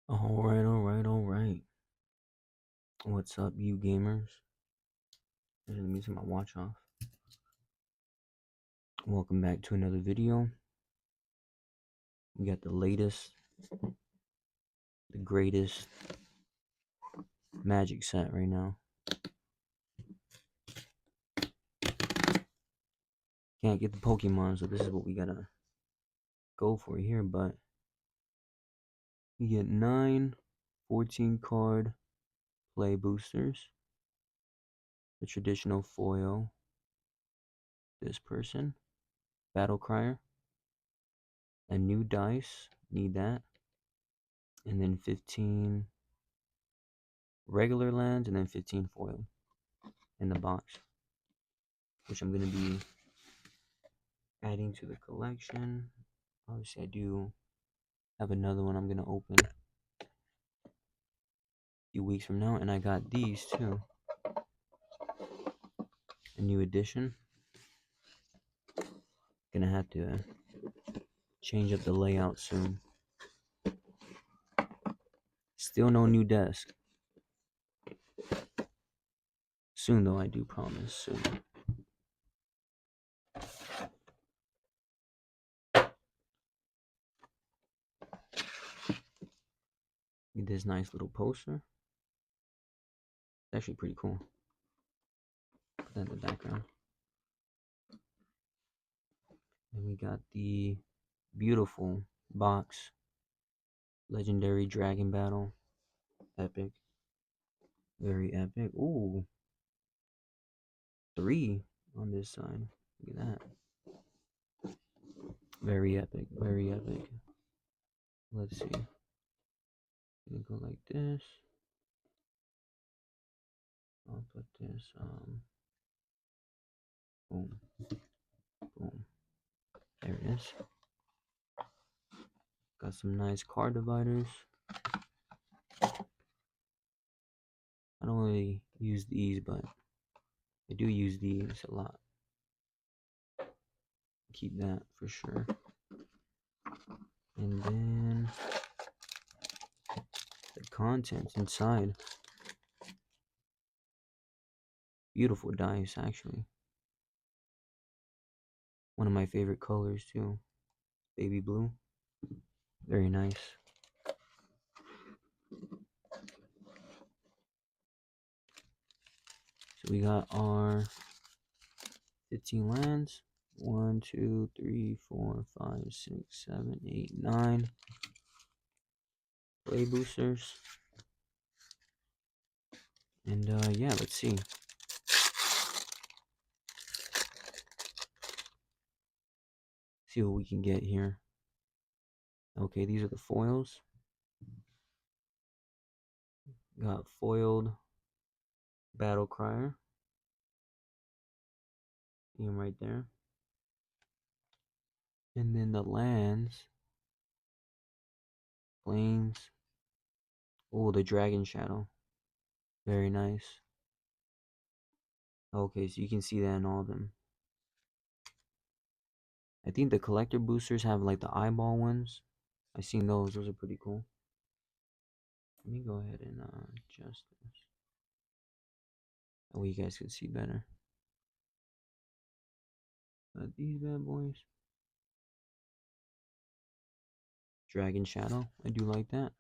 Alright. What's up, you gamers? Let me turn my watch off. Welcome back to another video. We got the latest, the greatest magic set right now. Can't get the Pokemon, so this is what we gotta go for here, but you get 9 14 card play boosters, the traditional foil, this person, Battle Crier, a new dice, need that, and then 15 regular lands, and then 15 foil in the box, which I'm gonna be adding to the collection. Obviously, I do have another one I'm gonna open a few weeks from now, and I got these too. A new edition. Gonna have to change up the layout soon. Still no new desk. Soon though, I do promise. Soon. Get this nice little poster. It's actually pretty cool. Put that in the background. And we got the beautiful box. Legendary Dragon Battle. Epic. Very epic. Ooh. 3 on this side. Look at that. Very epic. Very epic. Let's see. Gonna go like this. I'll put this, boom, boom. There it is. Got some nice card dividers. I don't really use these, but I do use these a lot. Keep that for sure. And then the contents inside. Beautiful dice, actually. One of my favorite colors too. Baby blue. Very nice. So we got our 15 lands. 1, 2, 3, 4, 5, 6, 7, 8, 9 play boosters. And yeah, let's see. See what we can get here. Okay, these are the foils. Got foiled Battle Crier. See him right there. And then the lands. Plains. Oh, the Dragon Shadow. Very nice. Okay, so you can see that in all of them. I think the collector boosters have like the eyeball ones. I've seen those. Those are pretty cool. Let me go ahead and adjust this. That way you guys can see better. Got these bad boys. Dragon Shadow. I do like that.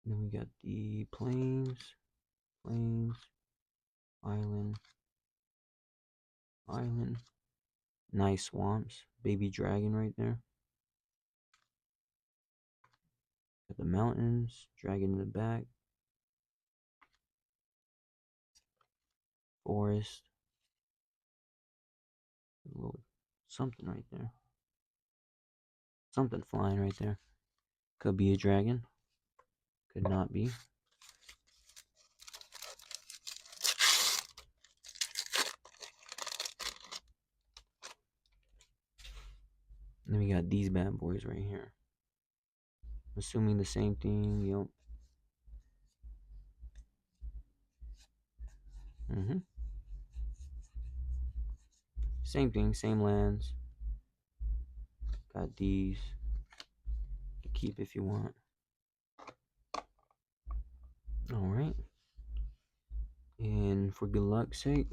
And then we got the plains, island, nice swamps, baby dragon right there. Got the mountains, dragon in the back, forest, a little something right there. Something flying right there. Could be a dragon, could not be. And then we got these bad boys right here. Assuming the same thing, yep. Same thing, same lands. Got these. You can keep if you want. Alright. And for good luck's sake,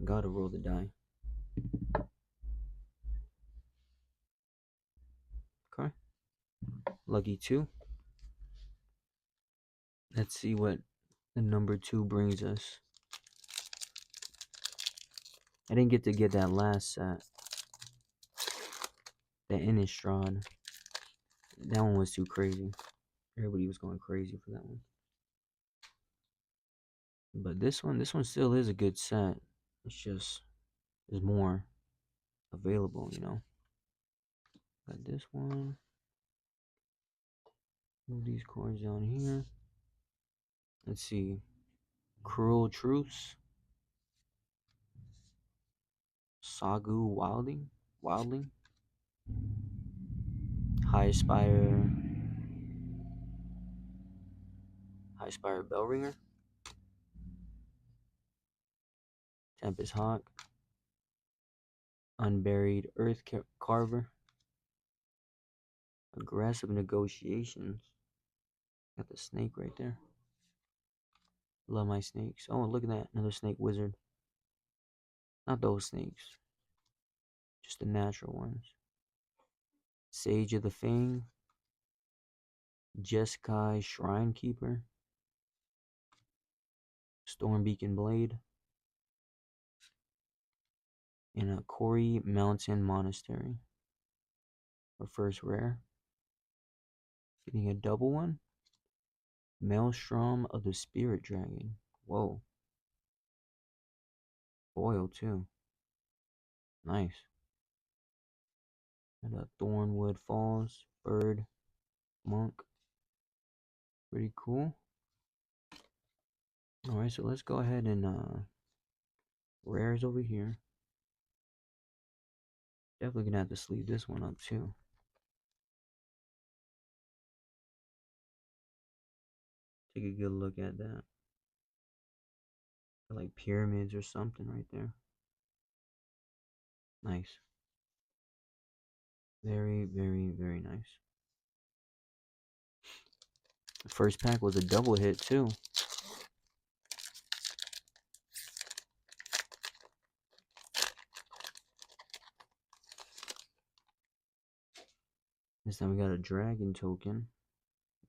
gotta roll the die. Okay. Lucky 2. Let's see what the number 2 brings us. I didn't get to get that last set. The Innistrad. That one was too crazy. Everybody was going crazy for that one. But this one still is a good set. It's just there's more available, you know. Got this one. Move these cards down here. Let's see. Cruel Truce. Sagu Wildling. High Spire Bellringer. Tempest Hawk. Unburied Earth Carver. Aggressive Negotiations. Got the snake right there. Love my snakes. Oh, look at that. Another snake wizard. Not those snakes. Just the natural ones. Sage of the Fang. Jeskai Shrine Keeper. Stormbeacon Blade. And a Kori Mountain Monastery. For first rare. Getting a double one. Maelstrom of the Spirit Dragon. Whoa. Foil too. Nice. And a Thornwood Falls. Bird. Monk. Pretty cool. Alright, so let's go ahead and rares over here. Definitely gonna have to sleeve this one up too. Take a good look at that. Like pyramids or something right there. Nice. Very, very, very nice. The first pack was a double hit too. This time we got a dragon token.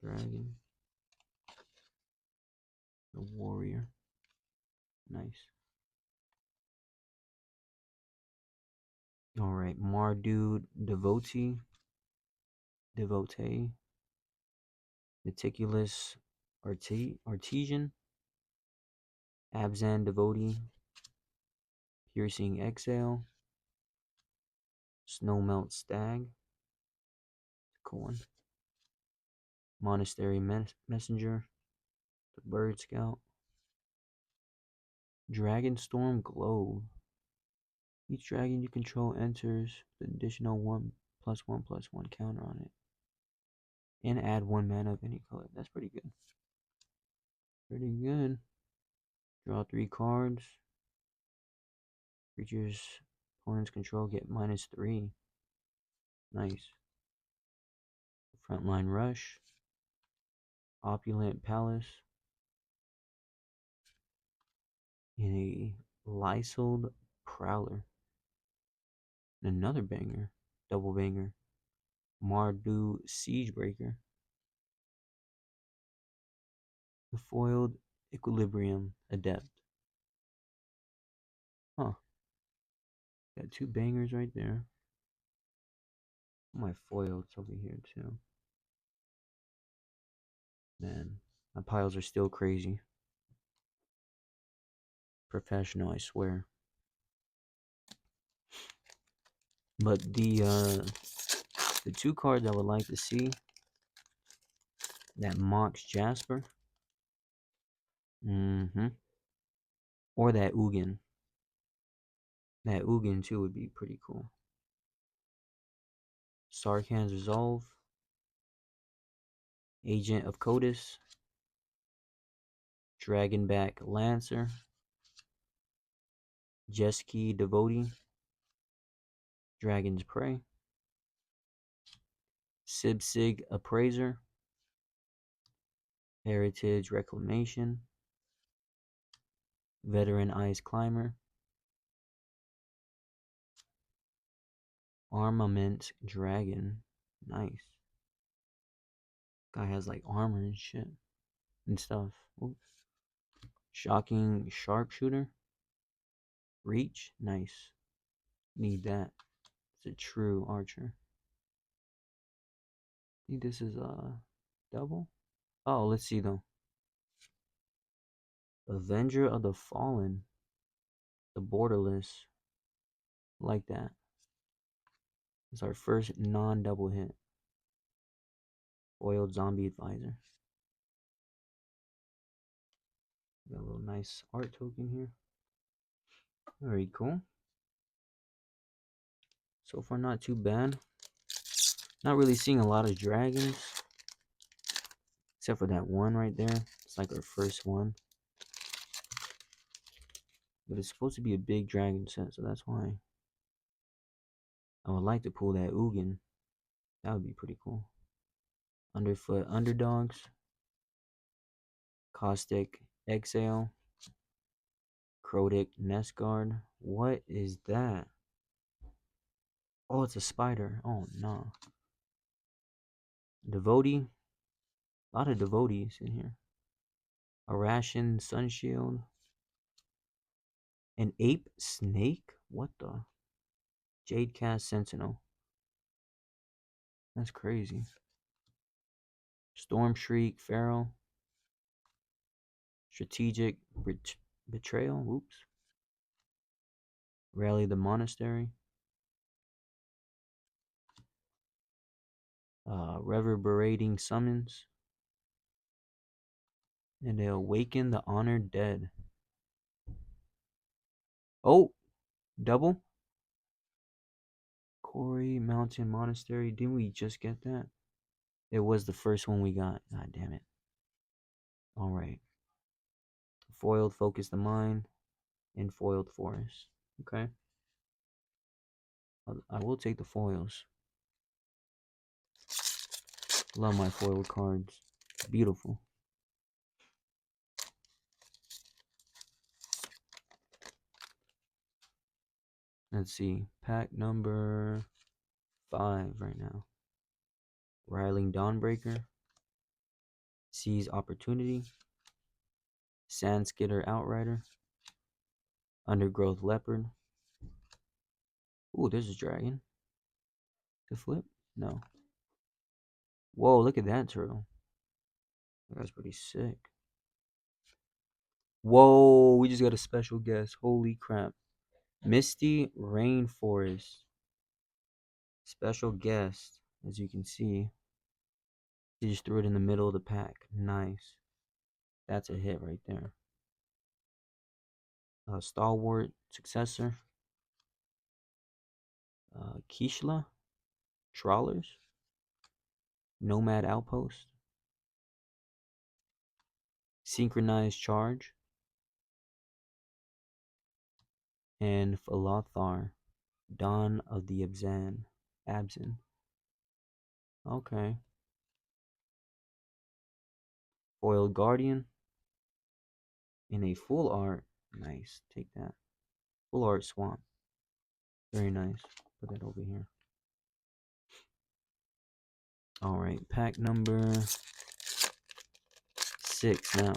Dragon. A warrior. Nice. Alright, Mardu Devotee. Meticulous Artesian. Abzan Devotee. Piercing Exhale. Snowmelt Stag. Cool one. Monastery Messenger. The Bird Scout. Dragonstorm Globe. Each dragon you control enters with additional 1/1/1 counter on it. And add 1 mana of any color. That's pretty good. Pretty good. Draw 3 cards. Creatures opponents control get -3. Nice. Frontline Rush. Opulent Palace. And a Lysold Prowler. And another banger. Double banger. Mardu Siegebreaker. The foiled Equilibrium Adept. Huh. Got 2 bangers right there. My foils over here too. Man, my piles are still crazy. Professional, I swear. But the 2 cards I would like to see, that Mox Jasper. Or that Ugin. That Ugin too would be pretty cool. Sarkhan's Resolve. Agent of Codis. Dragonback Lancer. Jeski Devotee. Dragon's Prey. Sibsig Appraiser. Heritage Reclamation. Veteran Ice Climber. Armament Dragon. Nice. Guy has like armor and shit and stuff. Oops. Shocking Sharpshooter. Reach. Nice. Need that. It's a true archer. I think this is a double. Oh, let's see though. Avenger of the Fallen. The Borderless. Like that. It's our first non-double hit. Foiled Zombie Advisor. Got a little nice art token here. Very cool. So far, not too bad. Not really seeing a lot of dragons. Except for that one right there. It's like our first one. But it's supposed to be a big dragon set, so that's why I would like to pull that Ugin. That would be pretty cool. Underfoot Underdogs. Caustic Exhale. Crodic Nest Guard. What is that? Oh, it's a spider. Oh, no. Devotee. A lot of devotees in here. A ration Sunshield. An ape snake? What the? Jadecast Sentinel. That's crazy. Storm Shriek Pharaoh. Strategic Betrayal. Oops. Rally the Monastery. Reverberating Summons. And they awaken the honored dead. Oh! Double? Quarry Mountain Monastery. Didn't we just get that? It was the first one we got. God damn it. Alright. Foiled Focus the Mind. And foiled Forest. Okay. I will take the foils. Love my foiled cards. Beautiful. Let's see. Pack number 5 right now. Riling Dawnbreaker. Seize Opportunity. Sandskitter Outrider. Undergrowth Leopard. Ooh, there's a dragon. To flip? No. Whoa, look at that turtle. That guy's pretty sick. Whoa, we just got a special guest. Holy crap. Misty Rainforest. Special guest, as you can see. He just threw it in the middle of the pack. Nice. That's a hit right there. Stalwart Successor. Kishla. Trawlers. Nomad Outpost. Synchronized Charge. And Philothar. Dawn of the Abzan. Okay. Foiled Guardian. In a full art. Nice. Take that. Full art Swamp. Very nice. Put that over here. Alright. Pack number 6 now.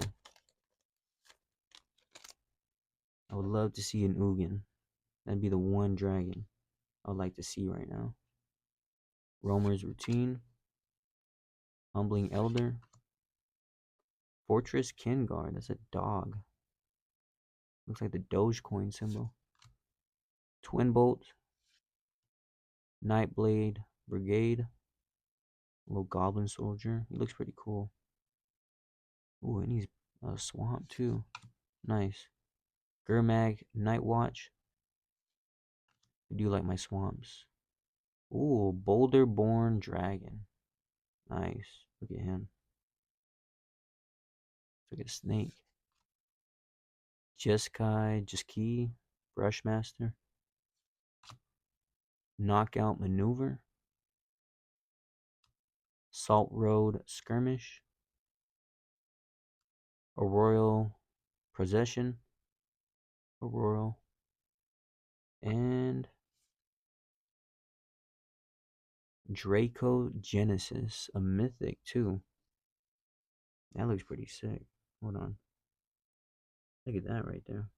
I would love to see an Ugin. That'd be the one dragon I would like to see right now. Roamer's Routine. Humbling Elder. Fortress Kinguard. That's a dog. Looks like the Dogecoin symbol. Twin Bolt. Nightblade Brigade. Little Goblin Soldier. He looks pretty cool. Ooh, and he's a swamp too. Nice. Gurmag Nightwatch. I do like my swamps. Ooh, Boulder Born Dragon. Nice. Look at him. Look at a snake. Jeskai, Brushmaster. Knockout Maneuver. Salt Road Skirmish. A royal possession. A royal. And Draco Genesis. A mythic too. That looks pretty sick. Hold on. Look at that right there.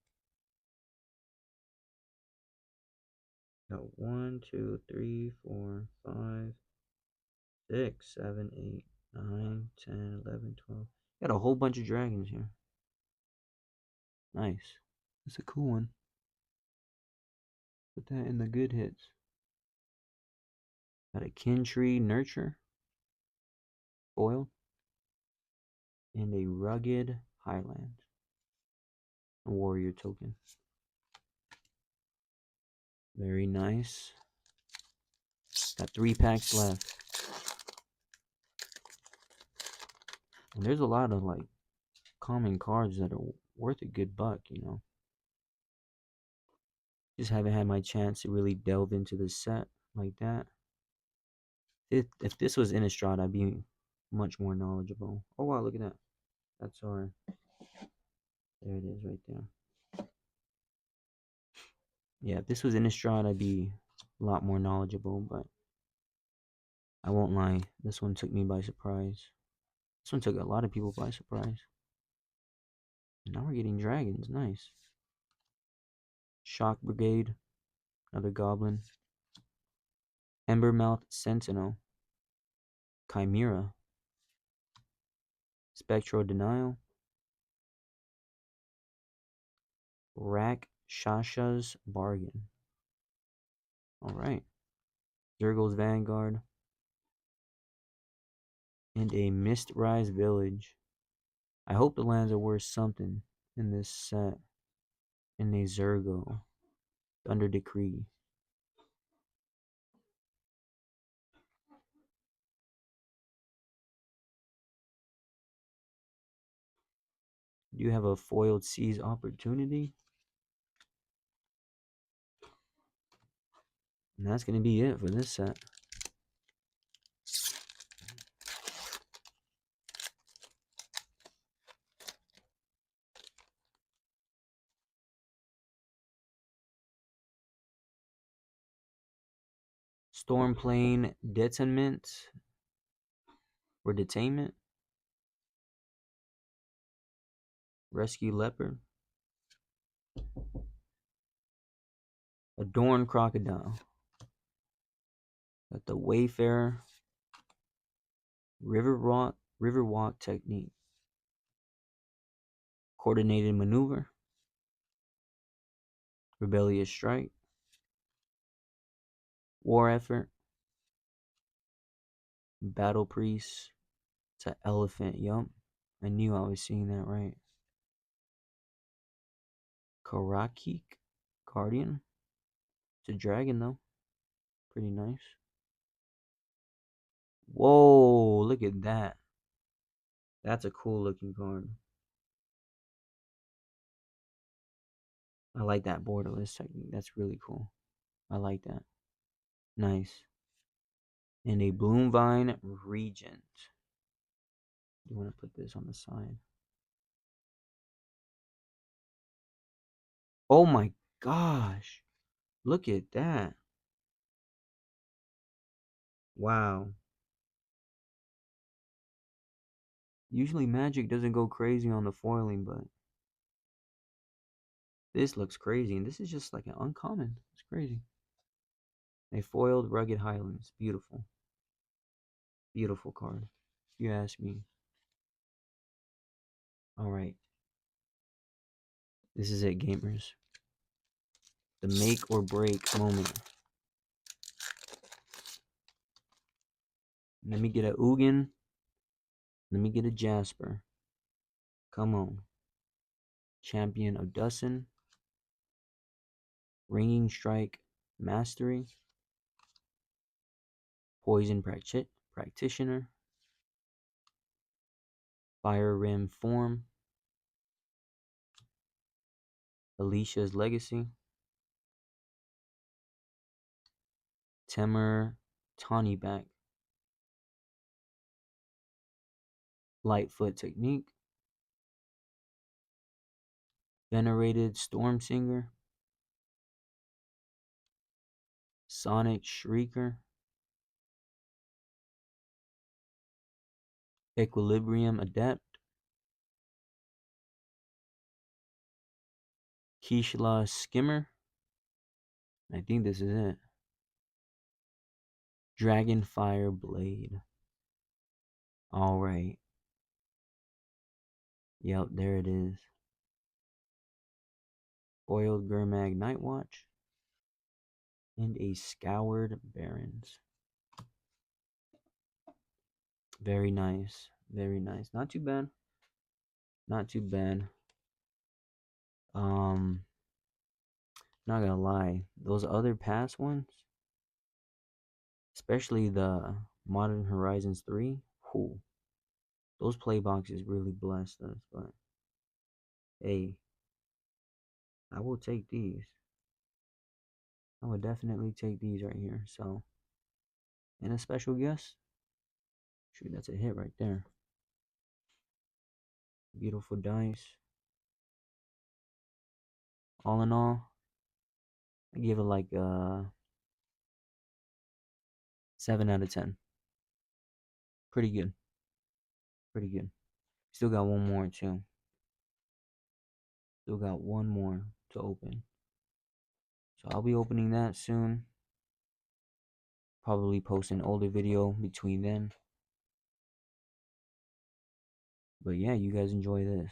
Got 1, 2, 3, 4, 5, 6, 7, 8, 9, 10, 11, 12. Got a whole bunch of dragons here. Nice. That's a cool one. Put that in the good hits. Got a kin tree nurture. Foil. And a rugged highland. A warrior token. Very nice. Got 3 packs left. And there's a lot of like common cards that are worth a good buck, you know. Just haven't had my chance to really delve into the set like that. If this was Innistrad, I'd be much more knowledgeable. Oh wow, look at that. That's our. There it is right there. Yeah, if this was Innistrad, I'd be a lot more knowledgeable, but I won't lie. This one took me by surprise. This one took a lot of people by surprise. Now we're getting dragons. Nice. Shock Brigade. Another goblin. Embermouth Sentinel. Chimera. Spectral Denial. Rakshasha's Bargain. Alright. Zergo's Vanguard. And a Mistrise Village. I hope the lands are worth something in this set. And a Zergo. Thunder Decree. Do you have a foiled Seize Opportunity? And that's going to be it for this set. Stormplane Detonment or Detainment. Rescue Leopard. Adorn Crocodile. Got the Wayfarer. Riverwalk Technique. Coordinated Maneuver. Rebellious Strike. War Effort. Battle Priest. It's an elephant, yup. I knew I was seeing that right. Karakik Guardian. It's a dragon though. Pretty nice. Whoa, look at that. That's a cool looking card. I like that borderless technique. That's really cool. I like that. Nice. And a Bloomvine Regent. You want to put this on the side. Oh my gosh. Look at that. Wow. Usually Magic doesn't go crazy on the foiling, but this looks crazy. And this is just like an uncommon. It's crazy. A foiled Rugged Highlands. Beautiful. Beautiful card. If you ask me. Alright. This is it, gamers. The make or break moment. Let me get a Ugin. Let me get a Jasper. Come on. Champion of Dussin. Ringing Strike Mastery. Poison Practitioner. Fire Rim Form. Alicia's Legacy. Temur Tawnyback. Lightfoot Technique. Venerated Storm Singer, Sonic Shrieker, Equilibrium Adept, Kishla Skimmer. I think this is it. Dragonfire Blade. Alright. Yep, there it is. Foiled Gurmag Nightwatch. And a Scoured Barons. Very nice. Very nice. Not too bad. Not too bad. Not gonna lie. Those other past ones, especially the Modern Horizons 3, whew, those play boxes really blessed us, but hey, I will take these. I would definitely take these right here. So, and a special guest. Shoot, that's a hit right there. Beautiful dice. All in all, I give it like 7 out of 10. Pretty good. Pretty good. Still got one more too. Still got one more to open. So I'll be opening that soon. Probably post an older video between then. But yeah, you guys enjoy this.